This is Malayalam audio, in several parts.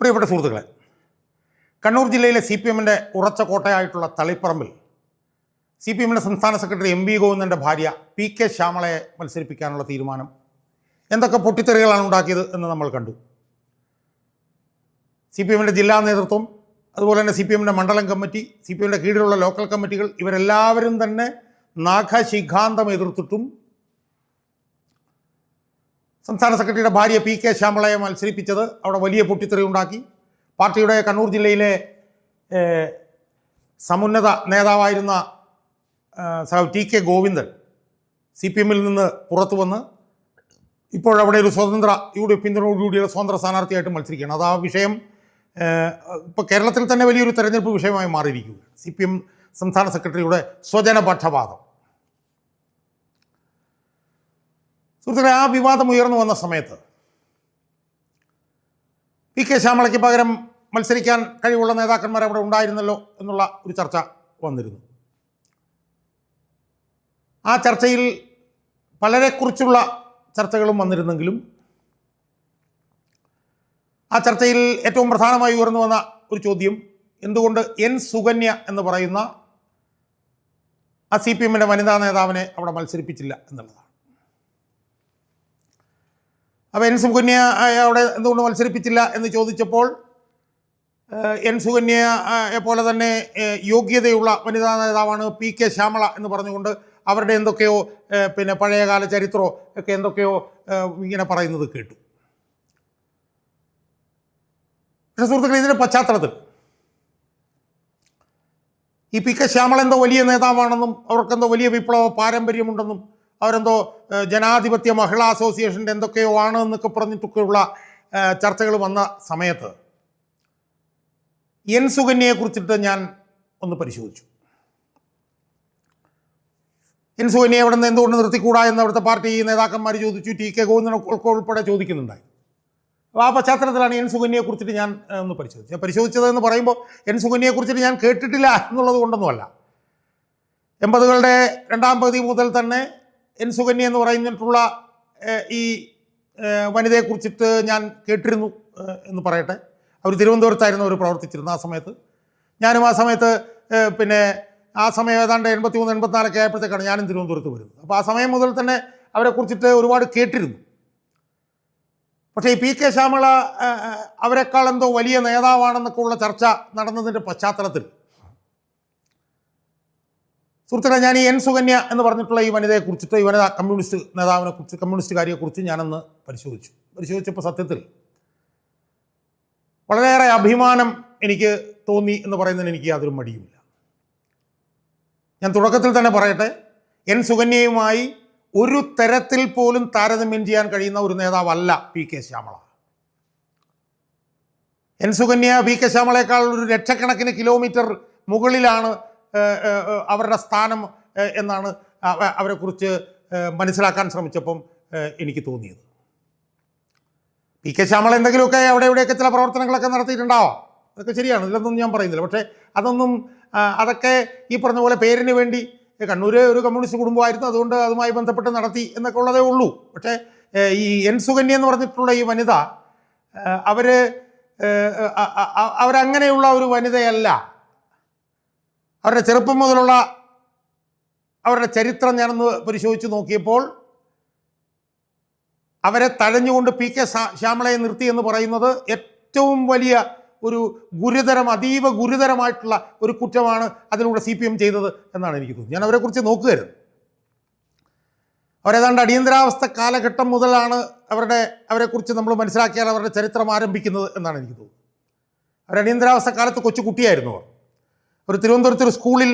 പ്രിയപ്പെട്ട സുഹൃത്തുക്കളെ, കണ്ണൂർ ജില്ലയിലെ CPM-ൻ്റെ ഉറച്ച കോട്ടയായിട്ടുള്ള തളിപ്പറമ്പിൽ CPM-ൻ്റെ സംസ്ഥാന സെക്രട്ടറി MV ഗോവിന്ദൻ്റെ ഭാര്യ PK ശ്യാമളയെ മത്സരിപ്പിക്കാനുള്ള തീരുമാനം എന്തൊക്കെ പൊട്ടിത്തെറികളാണ് ഉണ്ടാക്കിയത് എന്ന് നമ്മൾ കണ്ടു. CPM-ൻ്റെ ജില്ലാ നേതൃത്വം, അതുപോലെ തന്നെ CPM-ൻ്റെ മണ്ഡലം കമ്മിറ്റി, CPM-ൻ്റെ കീഴിലുള്ള ലോക്കൽ കമ്മിറ്റികൾ, ഇവരെല്ലാവരും തന്നെ നാഗശിഖാന്തം എതിർത്തിട്ടും സംസ്ഥാന സെക്രട്ടറിയുടെ ഭാര്യ PK ശ്യാമളയെ മത്സരിപ്പിച്ചത് അവിടെ വലിയ പൊട്ടിത്തെറി ഉണ്ടാക്കി. പാർട്ടിയുടെ കണ്ണൂർ ജില്ലയിലെ സമുന്നത നേതാവായിരുന്ന TK ഗോവിന്ദൻ CPM-ൽ നിന്ന് പുറത്തു വന്ന് ഇപ്പോഴവിടെ ഒരു സ്വതന്ത്ര UDF പിന്തുണയോടുകൂടിയുള്ള സ്വതന്ത്ര സ്ഥാനാർത്ഥിയായിട്ട് മത്സരിക്കുകയാണ്. അത് ആ വിഷയം ഇപ്പോൾ കേരളത്തിൽ തന്നെ വലിയൊരു തെരഞ്ഞെടുപ്പ് വിഷയമായി മാറിയിരിക്കുകയാണ്. CPM സംസ്ഥാന സെക്രട്ടറിയുടെ സ്വജനപക്ഷപാതം. സുഹൃത്തുക്കളെ, ആ വിവാദം ഉയർന്നു വന്ന സമയത്ത് PK ശ്യാമളയ്ക്ക് പകരം മത്സരിക്കാൻ കഴിവുള്ള നേതാക്കന്മാർ അവിടെ ഉണ്ടായിരുന്നല്ലോ എന്നുള്ള ഒരു ചർച്ച വന്നിരുന്നു. ആ ചർച്ചയിൽ പലരെക്കുറിച്ചുള്ള ചർച്ചകളും വന്നിരുന്നെങ്കിലും ആ ചർച്ചയിൽ ഏറ്റവും പ്രധാനമായി ഉയർന്നു വന്ന ഒരു ചോദ്യം, എന്തുകൊണ്ട് N സുകന്യ എന്ന് പറയുന്ന ആ CPM-ൻ്റെ വനിതാ നേതാവിനെ അവിടെ മത്സരിപ്പിച്ചില്ല എന്നുള്ളതാണ്. അപ്പോൾ N സുകന്യ അവിടെ എന്തുകൊണ്ട് മത്സരിപ്പിച്ചില്ല എന്ന് ചോദിച്ചപ്പോൾ N സുകന്യയെ പോലെ തന്നെ യോഗ്യതയുള്ള വനിതാ നേതാവാണ് PK ശ്യാമള എന്ന് പറഞ്ഞുകൊണ്ട് അവരുടെ എന്തൊക്കെയോ പഴയകാല ചരിത്രമോ ഒക്കെ എന്തൊക്കെയോ ഇങ്ങനെ പറയുന്നത് കേട്ടു. പക്ഷേ സുഹൃത്തുക്കളെ, ഇതിൻ്റെ പശ്ചാത്തലത്തിൽ ഈ PK ശ്യാമള എന്തോ വലിയ നേതാവാണെന്നും അവർക്കെന്തോ വലിയ വിപ്ലവ പാരമ്പര്യമുണ്ടെന്നും അവരെന്തോ ജനാധിപത്യ മഹിളാ അസോസിയേഷൻ്റെ എന്തൊക്കെയോ ആണ് എന്നൊക്കെ പറഞ്ഞിട്ടൊക്കെയുള്ള ചർച്ചകൾ വന്ന സമയത്ത് N സുകന്യയെക്കുറിച്ചിട്ട് ഞാൻ ഒന്ന് പരിശോധിച്ചു. N സുകന്യയെ അവിടെ നിന്ന് എന്തുകൊണ്ട് നിർത്തിക്കൂടാ എന്ന് അവിടുത്തെ പാർട്ടി നേതാക്കന്മാർ ചോദിച്ചു. TK ഗോവിന്ദനൊക്കെ ഉൾപ്പെടെ ചോദിക്കുന്നുണ്ടായി. അപ്പോൾ ആ പശ്ചാത്തലത്തിലാണ് N സുകന്യയെക്കുറിച്ചിട്ട് ഞാൻ ഒന്ന് പരിശോധിച്ചതെന്ന് പറയുമ്പോൾ N സുകന്യയെക്കുറിച്ചിട്ട് ഞാൻ കേട്ടിട്ടില്ല എന്നുള്ളത് കൊണ്ടൊന്നുമല്ല. 80കളുടെ രണ്ടാം പകുതി മുതൽ തന്നെ N സുകന്യ എന്ന് പറഞ്ഞിട്ടുള്ള ഈ വനിതയെക്കുറിച്ചിട്ട് ഞാൻ കേട്ടിരുന്നു എന്ന് പറയട്ടെ. അവർ തിരുവനന്തപുരത്തായിരുന്നു അവർ പ്രവർത്തിച്ചിരുന്നത്. ആ സമയത്ത് ഞാനും ആ സമയത്ത് ആ സമയം ഏതാണ്ട് 83-84 ആയപ്പോഴത്തേക്കാണ് ഞാനും തിരുവനന്തപുരത്ത് വരുന്നത്. അപ്പോൾ ആ സമയം മുതൽ തന്നെ അവരെക്കുറിച്ചിട്ട് ഒരുപാട് കേട്ടിരുന്നു. പക്ഷേ ഈ PK ശ്യാമള അവരെക്കാൾ എന്തോ വലിയ നേതാവാണെന്നൊക്കെ ഉള്ള ചർച്ച നടന്നതിൻ്റെ പശ്ചാത്തലത്തിൽ സുഹൃത്തുക്കളെ, ഞാൻ ഈ N സുകന്യ എന്ന് പറഞ്ഞിട്ടുള്ള ഈ വനിതയെക്കുറിച്ചിട്ട്, ഈ വനിതാ കമ്മ്യൂണിസ്റ്റ് നേതാവിനെക്കുറിച്ച്, കമ്മ്യൂണിസ്റ്റുകാരിയെക്കുറിച്ച് ഞാനൊന്ന് പരിശോധിച്ചപ്പോൾ സത്യത്തിൽ വളരെയേറെ അഭിമാനം എനിക്ക് തോന്നി എന്ന് പറയുന്നതിന് എനിക്ക് യാതൊരു മടിയുമില്ല. ഞാൻ തുടക്കത്തിൽ തന്നെ പറയട്ടെ, N സുകന്യയുമായി ഒരു തരത്തിൽ പോലും താരതമ്യം ചെയ്യാൻ കഴിയുന്ന ഒരു നേതാവല്ല PK Shyamala. N Sukanya PK ശ്യാമളയേക്കാൾ ഒരു ലക്ഷക്കണക്കിന് കിലോമീറ്റർ മുകളിലാണ് അവരുടെ സ്ഥാനം എന്നാണ് അവരെക്കുറിച്ച് മനസ്സിലാക്കാൻ ശ്രമിച്ചപ്പം എനിക്ക് തോന്നിയത്. PK ശ്യാമള എന്തെങ്കിലുമൊക്കെ അവിടെ ഇവിടെയൊക്കെ ചില പ്രവർത്തനങ്ങളൊക്കെ നടത്തിയിട്ടുണ്ടാവാം, അതൊക്കെ ശരിയാണ്, ഇതിലൊന്നും ഞാൻ പറയുന്നില്ല. പക്ഷേ അതൊക്കെ ഈ പറഞ്ഞ പോലെ പേരിന് വേണ്ടി കണ്ണൂർ ഒരു കമ്മ്യൂണിസ്റ്റ് കുടുംബമായിരുന്നു, അതുകൊണ്ട് അതുമായി ബന്ധപ്പെട്ട് നടത്തി എന്നൊക്കെ ഉള്ളതേ ഉള്ളൂ. പക്ഷേ ഈ N സുകന്യ എന്ന് പറഞ്ഞിട്ടുള്ള ഈ വനിത അവരങ്ങനെയുള്ള ഒരു വനിതയല്ല. അവരുടെ ചെറുപ്പം മുതലുള്ള അവരുടെ ചരിത്രം ഞാനൊന്ന് പരിശോധിച്ച് നോക്കിയപ്പോൾ അവരെ തഴഞ്ഞുകൊണ്ട് PK ശ്യാമളയെ നിർത്തി എന്ന് പറയുന്നത് ഏറ്റവും വലിയ ഒരു അതീവ ഗുരുതരമായിട്ടുള്ള ഒരു കുറ്റമാണ് അതിലൂടെ CPM ചെയ്തത് എന്നാണ് എനിക്ക് തോന്നുന്നത്. ഞാൻ അവരെക്കുറിച്ച് നോക്കുകയായിരുന്നു. അവരേതാണ്ട് അടിയന്തരാവസ്ഥ കാലഘട്ടം മുതലാണ് അവരെക്കുറിച്ച് നമ്മൾ മനസ്സിലാക്കിയാൽ അവരുടെ ചരിത്രം ആരംഭിക്കുന്നത് എന്നാണ് എനിക്ക് തോന്നുന്നത്. അവർ അടിയന്തരാവസ്ഥ കാലത്ത് കൊച്ചു കുട്ടിയായിരുന്നു. ഒരു തിരുവനന്തപുരത്തൊരു സ്കൂളിൽ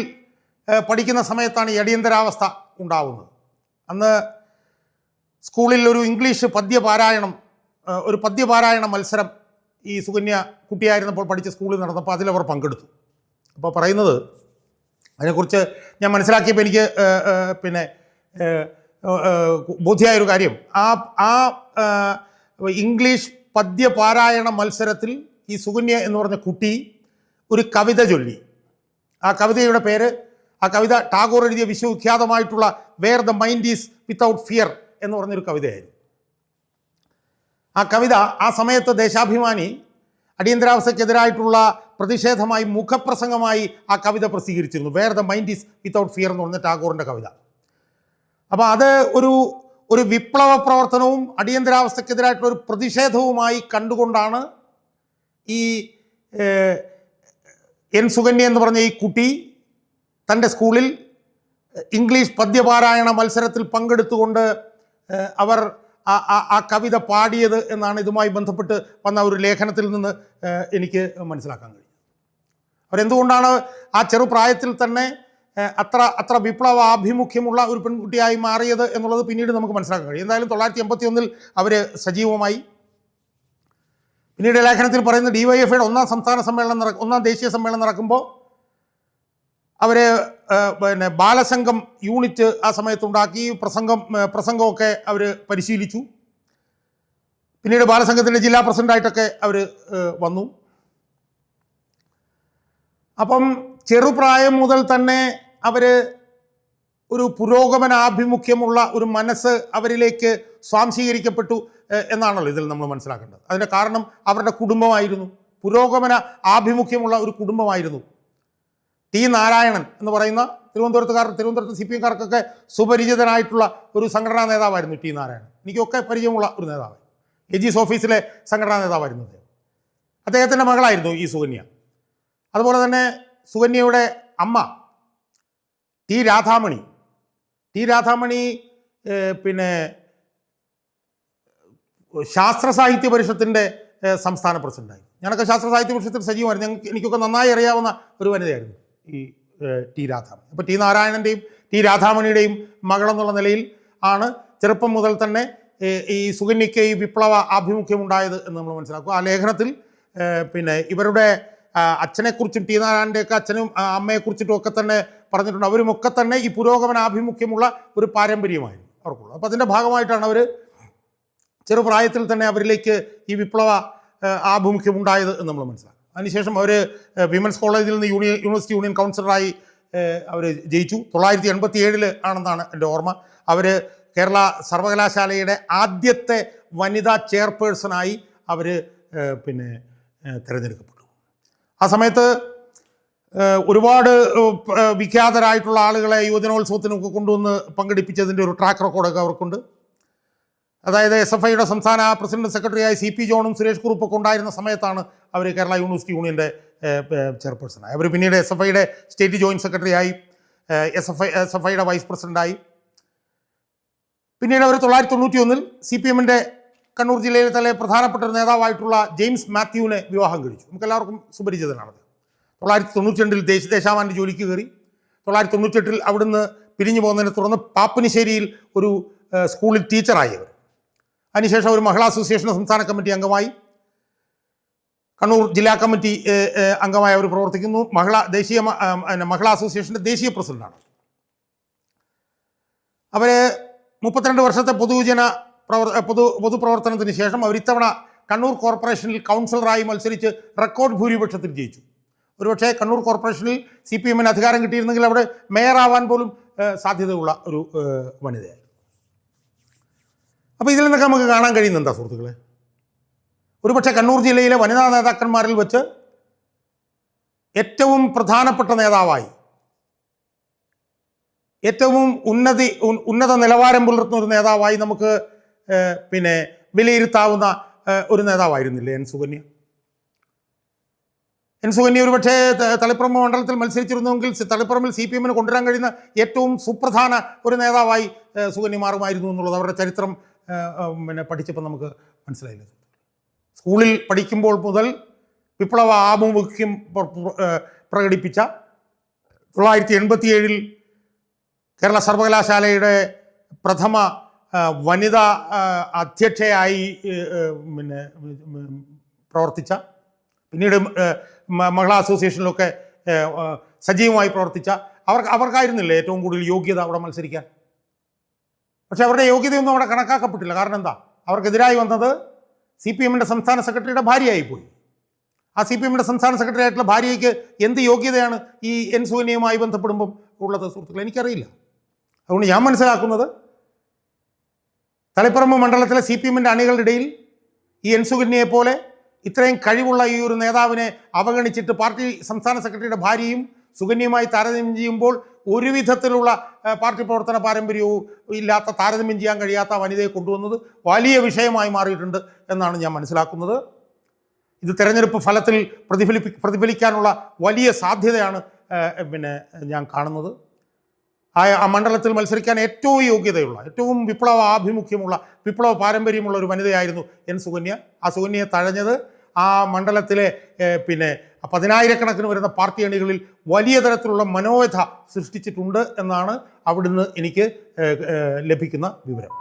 പഠിക്കുന്ന സമയത്താണ് ഈ അടിയന്തരാവസ്ഥ ഉണ്ടാവുന്നത്. അന്ന് സ്കൂളിൽ ഒരു ഇംഗ്ലീഷ് പദ്യപാരായണ മത്സരം ഈ സുകന്യ കുട്ടിയായിരുന്നപ്പോൾ പഠിച്ച സ്കൂളിൽ നടന്നപ്പോൾ അതിലവർ പങ്കെടുത്തു. അപ്പോൾ പറയുന്നത്, അതിനെക്കുറിച്ച് ഞാൻ മനസ്സിലാക്കിയപ്പോൾ എനിക്ക് ബോധ്യമായൊരു കാര്യം, ആ ഇംഗ്ലീഷ് പദ്യപാരായണ മത്സരത്തിൽ ഈ സുകന്യ എന്ന് പറഞ്ഞ കുട്ടി ഒരു കവിത ചൊല്ലി. ആ കവിതയുടെ പേര്, ആ കവിത ടാഗോർ എഴുതിയ വിശ്വവിഖ്യാതമായിട്ടുള്ള where the mind is without fear എന്ന് പറഞ്ഞൊരു കവിതയായിരുന്നു. ആ കവിത ആ സമയത്ത് ദേശാഭിമാനി അടിയന്തരാവസ്ഥക്കെതിരായിട്ടുള്ള പ്രതിഷേധമായി മുഖപ്രസംഗമായി ആ കവിത പ്രസിദ്ധീകരിച്ചിരുന്നു. Where the mind is without fear എന്ന് പറഞ്ഞ ടാഗോറിൻ്റെ കവിത. അപ്പോൾ അത് ഒരു വിപ്ലവ പ്രവർത്തനവും അടിയന്തരാവസ്ഥക്കെതിരായിട്ടുള്ള ഒരു പ്രതിഷേധവുമായി കണ്ടുകൊണ്ടാണ് ഈ എൻ സുകന്യ എന്ന് പറഞ്ഞ ഈ കുട്ടി തൻ്റെ സ്കൂളിൽ ഇംഗ്ലീഷ് പദ്യപാരായണ മത്സരത്തിൽ പങ്കെടുത്തുകൊണ്ട് അവർ ആ കവിത പാടിയത് എന്നാണ് ഇതുമായി ബന്ധപ്പെട്ട് വന്ന ഒരു ലേഖനത്തിൽ നിന്ന് എനിക്ക് മനസ്സിലാക്കാൻ കഴിയും. അവരെന്തുകൊണ്ടാണ് ആ ചെറുപ്രായത്തിൽ തന്നെ അത്ര വിപ്ലവ ആഭിമുഖ്യമുള്ള ഒരു പെൺകുട്ടിയായി മാറിയത് എന്നുള്ളത് പിന്നീട് നമുക്ക് മനസ്സിലാക്കാൻ കഴിയും. എന്തായാലും 1981 അവർ സജീവമായി. പിന്നീട് ലേഖനത്തിൽ പറയുന്ന DYFIയുടെ ഒന്നാം ദേശീയ സമ്മേളനം നടക്കുമ്പോൾ അവർ ബാലസംഘം യൂണിറ്റ് ആ സമയത്തുണ്ടാക്കി. പ്രസംഗമൊക്കെ അവർ പരിശീലിച്ചു. പിന്നീട് ബാലസംഘത്തിൻ്റെ ജില്ലാ പ്രസിഡൻ്റായിട്ടൊക്കെ അവർ വന്നു. അപ്പം ചെറുപ്രായം മുതൽ തന്നെ അവർ ഒരു പുരോഗമനാഭിമുഖ്യമുള്ള ഒരു മനസ്സ് അവരിലേക്ക് സ്വാംശീകരിക്കപ്പെട്ടു എന്നാണല്ലോ ഇതിൽ നമ്മൾ മനസ്സിലാക്കേണ്ടത്. അതിൻ്റെ കാരണം അവരുടെ കുടുംബമായിരുന്നു. പുരോഗമന ആഭിമുഖ്യമുള്ള ഒരു കുടുംബമായിരുന്നു. ടി നാരായണൻ എന്ന് പറയുന്ന തിരുവനന്തപുരത്ത് CPM-കാർക്കൊക്കെ സുപരിചിതനായിട്ടുള്ള ഒരു സംഘടനാ നേതാവായിരുന്നു ടി നാരായണൻ. എനിക്കൊക്കെ പരിചയമുള്ള ഒരു നേതാവ്. AG's ഓഫീസിലെ സംഘടനാ നേതാവായിരുന്നു അദ്ദേഹത്തിൻ്റെ മകളായിരുന്നു ഈ സുകന്യ. അതുപോലെ തന്നെ സുകന്യയുടെ അമ്മ ടി രാധാമണി പിന്നെ ശാസ്ത്ര സാഹിത്യ പരിഷത്തിൻ്റെ സംസ്ഥാന പ്രസിഡൻ്റായി. ഞാനൊക്കെ ശാസ്ത്ര സാഹിത്യ പരിഷത്തിൽ സജീവമായിരുന്നു. എനിക്കൊക്കെ നന്നായി അറിയാവുന്ന ഒരു വനിതയായിരുന്നു ഈ ടി രാധാമണി. അപ്പോൾ ടി നാരായണൻ്റെയും ടി രാധാമണിയുടെയും മകളെന്നുള്ള നിലയിൽ ആണ് ചെറുപ്പം മുതൽ തന്നെ ഈ സുകന്യയ്ക്ക് ഈ വിപ്ലവ ആഭിമുഖ്യമുണ്ടായത് എന്ന് നമ്മൾ മനസ്സിലാക്കുക. ആ ലേഖനത്തിൽ പിന്നെ ഇവരുടെ അച്ഛനെക്കുറിച്ചും ടി നാരായണൻ്റെയൊക്കെ അച്ഛനും അമ്മയെക്കുറിച്ചിട്ടും ഒക്കെ തന്നെ പറഞ്ഞിട്ടുണ്ട്. അവരുമൊക്കെ തന്നെ ഈ പുരോഗമന ആഭിമുഖ്യമുള്ള ഒരു പാരമ്പര്യമായിരുന്നു അവർക്കുള്ളത്. അപ്പോൾ അതിൻ്റെ ഭാഗമായിട്ടാണ് അവർ ചെറുപ്രായത്തിൽ തന്നെ അവരിലേക്ക് ഈ വിപ്ലവ ആഭിമുഖ്യം ഉണ്ടായത് എന്ന് നമ്മൾ മനസ്സിലാക്കും. അതിനുശേഷം അവർ വിമൻസ് കോളേജിൽ നിന്ന് യൂണിവേഴ്സിറ്റി യൂണിയൻ കൗൺസിലറായി അവർ ജയിച്ചു. 1987 ആണെന്നാണ് എൻ്റെ ഓർമ്മ. അവർ കേരള സർവകലാശാലയുടെ ആദ്യത്തെ വനിതാ ചെയർപേഴ്സണായി അവർ പിന്നെ തിരഞ്ഞെടുക്കപ്പെട്ടു. ആ സമയത്ത് ഒരുപാട് വിഖ്യാതരായിട്ടുള്ള ആളുകളെ യുവജനോത്സവത്തിനൊക്കെ കൊണ്ടുവന്ന് പങ്കെടുപ്പിച്ചതിൻ്റെ ഒരു ട്രാക്ക് റെക്കോർഡൊക്കെ അവർക്കുണ്ട്. അതായത് SFIയുടെ സംസ്ഥാന പ്രസിഡന്റ് സെക്രട്ടറിയായി CP ജോണും സുരേഷ് കുറുപ്പൊക്കെ ഉണ്ടായിരുന്ന സമയത്താണ് അവർ കേരള യൂണിവേഴ്സിറ്റി യൂണിയൻ്റെ ചെയർപേഴ്സണായി. അവർ പിന്നീട് SFIയുടെ സ്റ്റേറ്റ് ജോയിൻറ്റ് സെക്രട്ടറിയായി, SFIയുടെ വൈസ് പ്രസിഡൻ്റായി. പിന്നീട് അവർ 1991 CPM-ൻ്റെ കണ്ണൂർ ജില്ലയിലെ തന്നെ പ്രധാനപ്പെട്ട ഒരു നേതാവായിട്ടുള്ള ജെയിംസ് മാത്യുവിനെ വിവാഹം കഴിച്ചു. നമുക്കെല്ലാവർക്കും സുപരിചിതനാണത്. 1992 ദേശാമാൻ്റെ ജോലിക്ക് കയറി. 1998 അവിടുന്ന് പിരിഞ്ഞു പോകുന്നതിനെ തുടർന്ന് പാപ്പനിശ്ശേരിയിൽ ഒരു സ്കൂളിൽ ടീച്ചറായി അവർ. അതിനുശേഷം ഒരു മഹിളാ അസോസിയേഷൻ സംസ്ഥാന കമ്മിറ്റി അംഗമായി, കണ്ണൂർ ജില്ലാ കമ്മിറ്റി അംഗമായി അവർ പ്രവർത്തിക്കുന്നു. മഹിളാ അസോസിയേഷൻ്റെ ദേശീയ പ്രസിഡന്റാണ്. അവർ 32 വർഷത്തെ പൊതുപ്രവർത്തനത്തിന് ശേഷം അവർ ഇത്തവണ കണ്ണൂർ കോർപ്പറേഷനിൽ കൗൺസിലറായി മത്സരിച്ച് റെക്കോർഡ് ഭൂരിപക്ഷത്തിൽ ജയിച്ചു. ഒരുപക്ഷെ കണ്ണൂർ കോർപ്പറേഷനിൽ CPM-ന് അധികാരം കിട്ടിയിരുന്നെങ്കിൽ അവിടെ മേയറാവാൻ പോലും സാധ്യതയുള്ള ഒരു വനിതയായി. അപ്പോൾ ഇതിൽ നിന്നൊക്കെ നമുക്ക് കാണാൻ കഴിയുന്നത് എന്താ സുഹൃത്തുക്കളെ? ഒരുപക്ഷെ കണ്ണൂർ ജില്ലയിലെ വനിതാ നേതാക്കന്മാരിൽ വെച്ച് ഏറ്റവും പ്രധാനപ്പെട്ട നേതാവായി, ഏറ്റവും ഉന്നത നിലവാരം പുലർത്തുന്ന ഒരു നേതാവായി നമുക്ക് പിന്നെ വിലയിരുത്താവുന്ന ഒരു നേതാവായിരുന്നില്ലേ എൻ സുകന്യ? എൻ സുകന്യ ഒരുപക്ഷെ തളിപ്പറമ്പ് മണ്ഡലത്തിൽ മത്സരിച്ചിരുന്നെങ്കിൽ തളിപ്പറമ്പിൽ CPM-ന് കൊണ്ടുവരാൻ കഴിയുന്ന ഏറ്റവും സുപ്രധാന ഒരു നേതാവായി സുകന്യ മാറുമായിരുന്നു എന്നുള്ളത് അവരുടെ ചരിത്രം പിന്നെ പഠിച്ചപ്പോൾ നമുക്ക് മനസ്സിലായില്ല. സ്കൂളിൽ പഠിക്കുമ്പോൾ മുതൽ വിപ്ലവ ആഭിമുഖ്യം പ്രകടിപ്പിച്ച 1987 കേരള സർവകലാശാലയുടെ പ്രഥമ വനിതാ അധ്യക്ഷയായി പിന്നെ പ്രവർത്തിച്ച, പിന്നീട് മഹിളാ അസോസിയേഷനിലൊക്കെ സജീവമായി പ്രവർത്തിച്ച അവർക്കായിരുന്നില്ലേ ഏറ്റവും കൂടുതൽ യോഗ്യത അവിടെ മത്സരിക്കാൻ? പക്ഷെ അവരുടെ യോഗ്യതയൊന്നും അവിടെ കണക്കാക്കപ്പെട്ടില്ല. കാരണം എന്താ? അവർക്കെതിരായി വന്നത് CPM-ൻ്റെ സംസ്ഥാന സെക്രട്ടറിയുടെ ഭാര്യയായിപ്പോയി. ആ CPM-ൻ്റെ സംസ്ഥാന സെക്രട്ടറി ആയിട്ടുള്ള ഭാര്യയ്ക്ക് എന്ത് യോഗ്യതയാണ് ഈ എൻ സുകന്യയുമായി ബന്ധപ്പെടുമ്പം ഉള്ളത് സുഹൃത്തുക്കളെ? എനിക്കറിയില്ല. അതുകൊണ്ട് ഞാൻ മനസ്സിലാക്കുന്നത് തളിപ്പറമ്പ് മണ്ഡലത്തിലെ CPM-ൻ്റെ അണികളുടെ ഇടയിൽ ഈ എൻ സുകന്യയെ പോലെ ഇത്രയും കഴിവുള്ള ഈ ഒരു നേതാവിനെ അവഗണിച്ചിട്ട് പാർട്ടി സംസ്ഥാന സെക്രട്ടറിയുടെ ഭാര്യയും സുകന്യയുമായി താരതമ്യം ചെയ്യുമ്പോൾ ഒരു വിധത്തിലുള്ള പാർട്ടി പ്രവർത്തന പാരമ്പര്യവും ഇല്ലാത്ത, താരതമ്യം ചെയ്യാൻ കഴിയാത്ത വനിതയെ കൊണ്ടുവന്നത് വലിയ വിഷയമായി മാറിയിട്ടുണ്ട് എന്നാണ് ഞാൻ മനസ്സിലാക്കുന്നത്. ഇത് തെരഞ്ഞെടുപ്പ് ഫലത്തിൽ പ്രതിഫലിക്കാനുള്ള വലിയ സാധ്യതയാണ് ഞാൻ കാണുന്നത്. ആ മണ്ഡലത്തിൽ മത്സരിക്കാൻ ഏറ്റവും യോഗ്യതയുള്ള, ഏറ്റവും വിപ്ലവ ആഭിമുഖ്യമുള്ള, വിപ്ലവ പാരമ്പര്യമുള്ള ഒരു വനിതയായിരുന്നു എൻ സുകന്യ. ആ സുകന്യയെ തഴഞ്ഞത് ആ മണ്ഡലത്തിലെ 10,000-കണക്കിന് വരുന്ന പാർട്ടി അണികളിൽ വലിയ തരത്തിലുള്ള മനോവ്യഥ സൃഷ്ടിച്ചിട്ടുണ്ട് എന്നാണ് അവിടുന്ന് എനിക്ക് ലഭിക്കുന്ന വിവരം.